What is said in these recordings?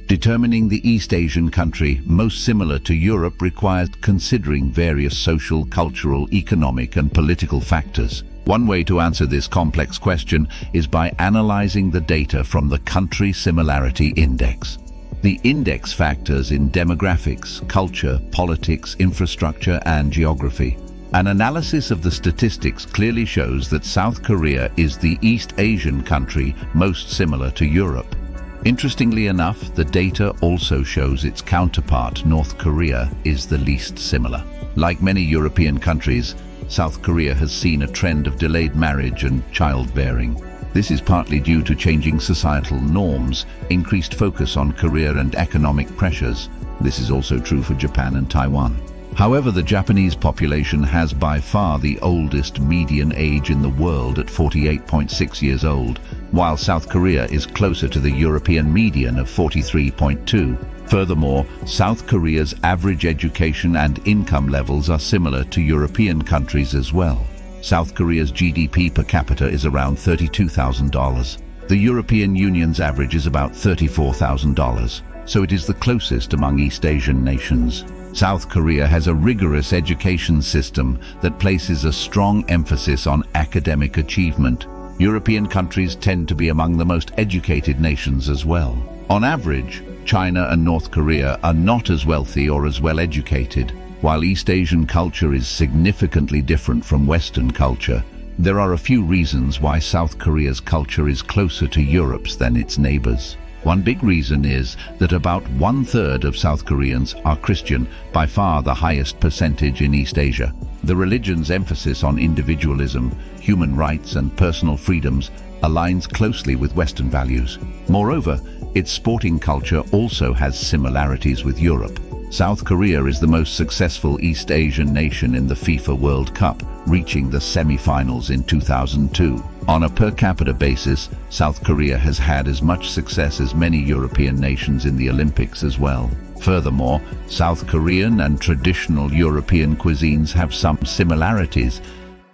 Determining the East Asian country most similar to Europe requires considering various social, cultural, economic and political factors. One way to answer this complex question is by analyzing the data from the Country Similarity Index. The index factors in demographics, culture, politics, infrastructure and geography. An analysis of the statistics clearly shows that South Korea is the East Asian country most similar to Europe. Interestingly enough, the data also shows its counterpart, North Korea, is the least similar. Like many European countries, South Korea has seen a trend of delayed marriage and childbearing. This is partly due to changing societal norms, increased focus on career and economic pressures. This is also true for Japan and Taiwan. However, the Japanese population has by far the oldest median age in the world at 48.6 years old, while South Korea is closer to the European median of 43.2. Furthermore, South Korea's average education and income levels are similar to European countries as well. South Korea's GDP per capita is around $32,000. The European Union's average is about $34,000, so it is the closest among East Asian nations. South Korea has a rigorous education system that places a strong emphasis on academic achievement. European countries tend to be among the most educated nations as well. On average, China and North Korea are not as wealthy or as well educated. While East Asian culture is significantly different from Western culture, there are a few reasons why South Korea's culture is closer to Europe's than its neighbors. One big reason is that about 1/3 of South Koreans are Christian, by far the highest percentage in East Asia. The religion's emphasis on individualism, human rights and personal freedoms aligns closely with Western values. Moreover, its sporting culture also has similarities with Europe. South Korea is the most successful East Asian nation in the FIFA World Cup, reaching the semi-finals in 2002. On a per capita basis, South Korea has had as much success as many European nations in the Olympics as well. Furthermore, South Korean and traditional European cuisines have some similarities.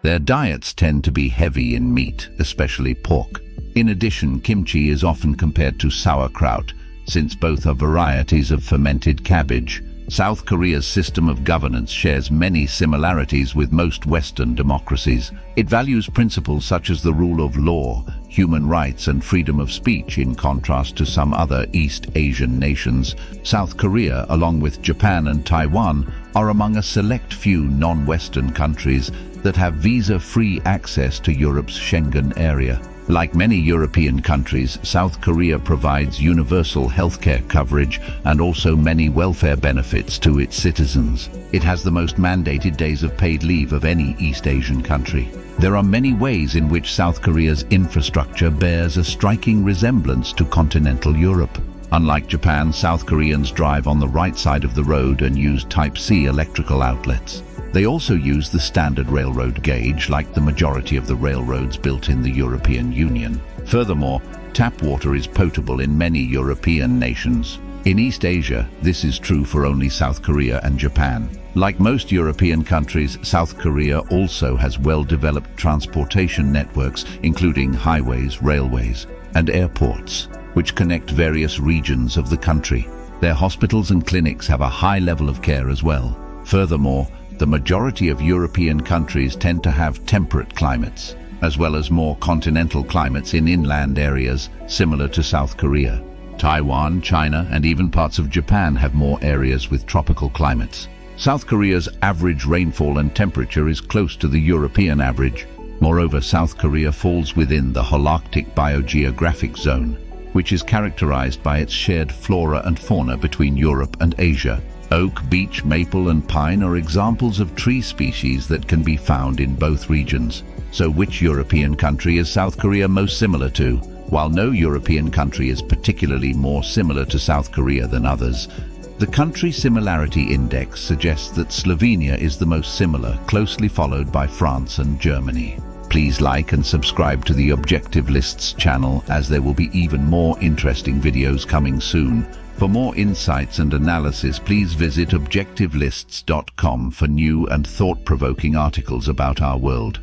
Their diets tend to be heavy in meat, especially pork. In addition, kimchi is often compared to sauerkraut, since both are varieties of fermented cabbage. South Korea's system of governance shares many similarities with most Western democracies. It values principles such as the rule of law, human rights and freedom of speech, in contrast to some other East Asian nations. South Korea, along with Japan and Taiwan, are among a select few non-Western countries that have visa-free access to Europe's Schengen area. Like many European countries, South Korea provides universal healthcare coverage and also many welfare benefits to its citizens. It has the most mandated days of paid leave of any East Asian country. There are many ways in which South Korea's infrastructure bears a striking resemblance to continental Europe. Unlike Japan, South Koreans drive on the right side of the road and use Type-C electrical outlets. They also use the standard railroad gauge, like the majority of the railroads built in the European Union. Furthermore, tap water is potable in many European nations. In East Asia, this is true for only South Korea and Japan. Like most European countries, South Korea also has well-developed transportation networks, including highways, railways, and airports, which connect various regions of the country. Their hospitals and clinics have a high level of care as well. Furthermore, the majority of European countries tend to have temperate climates, as well as more continental climates in inland areas, similar to South Korea. Taiwan, China, and even parts of Japan have more areas with tropical climates. South Korea's average rainfall and temperature is close to the European average. Moreover, South Korea falls within the Holarctic biogeographic zone, which is characterized by its shared flora and fauna between Europe and Asia. Oak, beech, maple and pine are examples of tree species that can be found in both regions. So which European country is South Korea most similar to? While no European country is particularly more similar to South Korea than others, the Country Similarity Index suggests that Slovenia is the most similar, closely followed by France and Germany. Please like and subscribe to the Objective Lists channel, as there will be even more interesting videos coming soon. For more insights and analysis, please visit objectivelists.com for new and thought-provoking articles about our world.